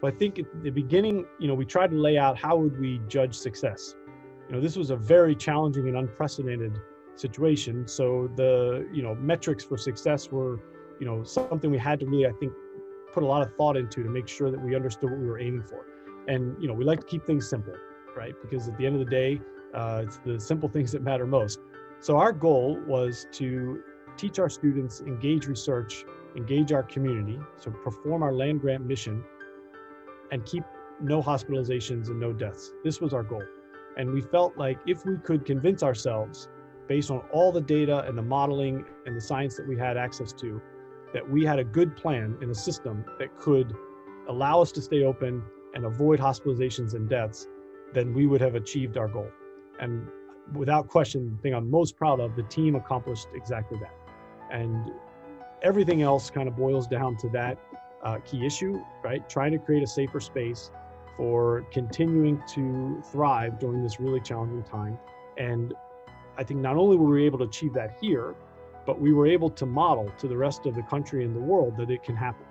So I think at the beginning, we tried to lay out how would we judge success. This was a very challenging and unprecedented situation. So the, metrics for success were, something we had to really, I think, put a lot of thought into to make sure that we understood what we were aiming for. And, we like to keep things simple, right? Because at the end of the day, it's the simple things that matter most. So our goal was to teach our students, engage research, engage our community, so perform our land grant mission, and keep no hospitalizations and no deaths. This was our goal. And we felt like if we could convince ourselves, based on all the data and the modeling and the science that we had access to, that we had a good plan in a system that could allow us to stay open and avoid hospitalizations and deaths, then we would have achieved our goal. And without question, the thing I'm most proud of, the team accomplished exactly that. And everything else kind of boils down to that key issue, right? Trying to create a safer space for continuing to thrive during this really challenging time. And I think not only were we able to achieve that here, but we were able to model to the rest of the country and the world that it can happen.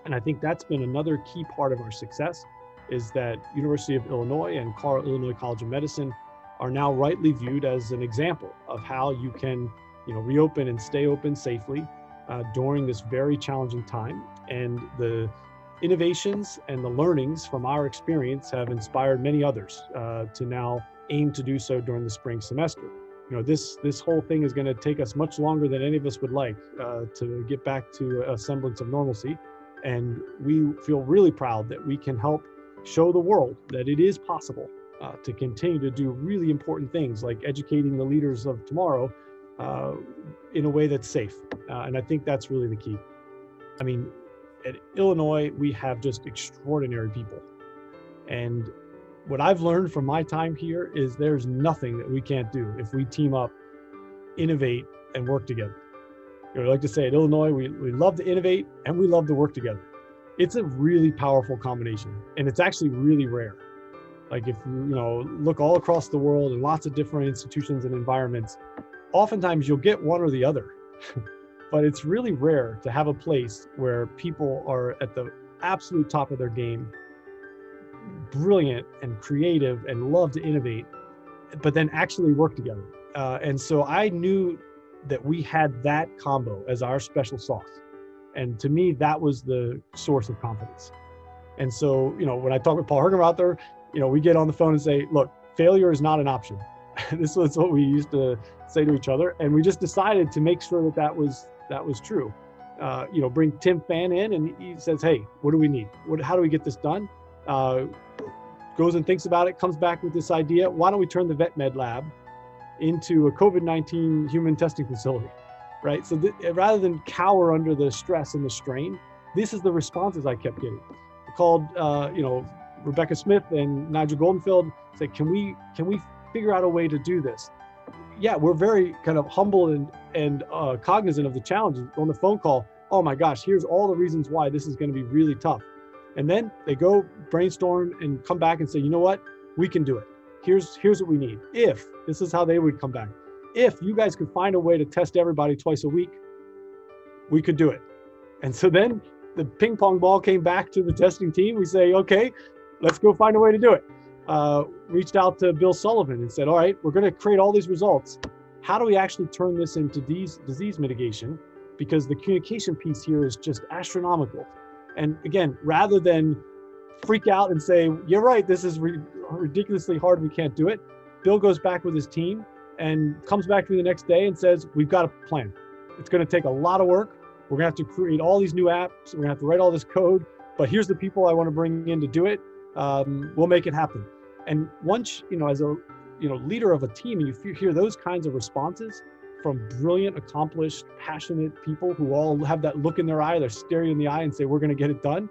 And I think that's been another key part of our success, is that University of Illinois and Carle Illinois College of Medicine are now rightly viewed as an example of how you can, reopen and stay open safely during this very challenging time. And the innovations and the learnings from our experience have inspired many others to now aim to do so during the spring semester. This whole thing is going to take us much longer than any of us would like to get back to a semblance of normalcy. And we feel really proud that we can help show the world that it is possible to continue to do really important things like educating the leaders of tomorrow in a way that's safe. And I think that's really the key. I mean, at Illinois, we have just extraordinary people. And what I've learned from my time here is there's nothing that we can't do if we team up, innovate, and work together. I like to say at Illinois, we love to innovate and we love to work together. It's a really powerful combination, and it's actually really rare. Like if you look all across the world in lots of different institutions and environments, oftentimes you'll get one or the other. But it's really rare to have a place where people are at the absolute top of their game, brilliant and creative and love to innovate, but then actually work together. And so I knew that we had that combo as our special sauce. And to me, that was the source of confidence. And so, when I talk with Paul Herger out there, we get on the phone and say, look, failure is not an option. This was what we used to say to each other. And we just decided to make sure that was true. Bring Tim Fan in and he says, hey, what do we need? How do we get this done? Goes and thinks about it, comes back with this idea. Why don't we turn the vet med lab into a COVID-19 human testing facility, right? So rather than cower under the stress and the strain, this is the responses I kept getting. I called, Rebecca Smith and Nigel Goldenfield, said, can we figure out a way to do this? Yeah, we're very kind of humble and cognizant of the challenges. On the phone call, oh my gosh, here's all the reasons why this is going to be really tough. And then they go brainstorm and come back and say, you know what, we can do it. Here's what we need. If, this is how they would come back. If you guys could find a way to test everybody twice a week, we could do it. And so then the ping pong ball came back to the testing team. We say, okay, let's go find a way to do it. Reached out to Bill Sullivan and said, all right, we're going to create all these results. How do we actually turn this into disease mitigation? Because the communication piece here is just astronomical. And again, rather than freak out and say, you're right, this is ridiculously hard, we can't do it, Bill goes back with his team and comes back to me the next day and says, we've got a plan. It's going to take a lot of work. We're going to have to create all these new apps. We're going to have to write all this code, but here's the people I want to bring in to do it. We'll make it happen. And once, as a leader of a team, and you hear those kinds of responses from brilliant, accomplished, passionate people who all have that look in their eye, they're staring in the eye and say, we're going to get it done.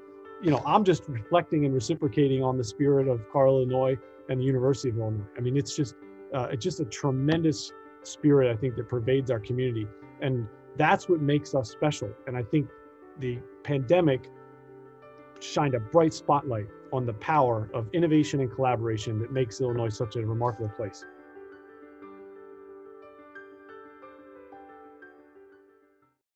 I'm just reflecting and reciprocating on the spirit of Carle Illinois and the University of Illinois. I mean, it's just a tremendous spirit, I think, that pervades our community. And that's what makes us special. And I think the pandemic shined a bright spotlight on the power of innovation and collaboration that makes Illinois such a remarkable place.